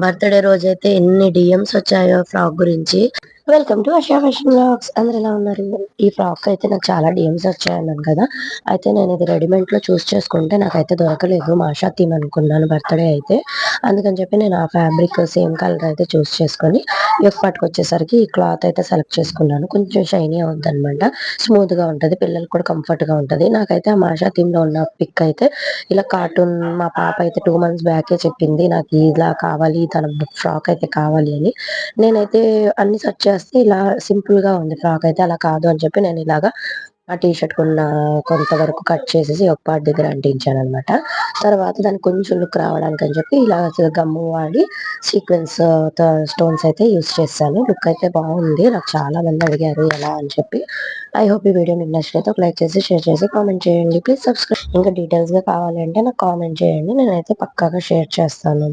Birthday రోజైతే ఎన్ని DMs వచ్చాయో ఫ్రాక్ గురించి. Welcome to ASHA fashion vlogs. అందరూ ఎలా ఉన్నారు? ఈ ఫ్రాక్ అయితే నాకు చాలా డీఎమ్స్ వచ్చాయన్నాను కదా! అయితే నేను ఇది రెడీమేడ్‌లో చూస్ చేసుకుంటే నాకైతే దొరకలేదు. మాషా థీమ్ అనుకున్నాను బర్త్‌డే అయితే. అందుకని చెప్పి నేను ఆ ఫ్యాబ్రిక్ సేమ్ కలర్ అయితే చూస్ చేసుకొని యోక్ పార్ట్‌కి వచ్చేసరికి ఈ క్లాత్ అయితే సెలెక్ట్ చేసుకున్నాను. కొంచెం షైనీ అవుద్దనమాట. స్మూత్‌గా ఉంటది. పిల్లలకి కూడా కంఫర్ట్‌గా ఉంటది. నాకైతే ఆ మాషా థీమ్‌లో ఉన్న పిక్ అయితే ఇలా కార్టూన్ మా పాప అయితే 2 మంత్స్ బ్యాకే చెప్పింది. నాకు ఇలా కావాలి, తన ఫ్రాక్ అయితే కావాలి అని. నేనైతే అన్ని సెర్చ్ చేస్తే ఇలా సింపుల్‌గా ఉంది ఫ్రాక్ అయితే. అలా కాదు అని చెప్పి నేను ఇలాగా ఆ టీ షర్ట్‌కున్న కొంతవరకు కట్ చేసేసి ఒక పార్ట్ దగ్గర అంటించాననమాట. తర్వాత దానికి కొంచెం లుక్ రావడానికని చెప్పి ఇలా గమ్ము వాడి సీక్వెన్స్ స్టోన్స్ అయితే యూజ్ చేశాను. లుక్ అయితే బావుంది. నాకు చాలా మంది అడిగారు ఎలా అని చెప్పి. ఐ హోప్ ఈ వీడియో మీకు నచ్చినైతే ఒక లైక్ చేసి, షేర్ చేసి, కామెంట్ చేయండి. Please subscribe. ఇంకా డీటెయిల్స్‌గా కావాలి అంటే నాకు కామెంట్ చేయండి. నేనైతే పక్కాగా షేర్ చేస్తాను.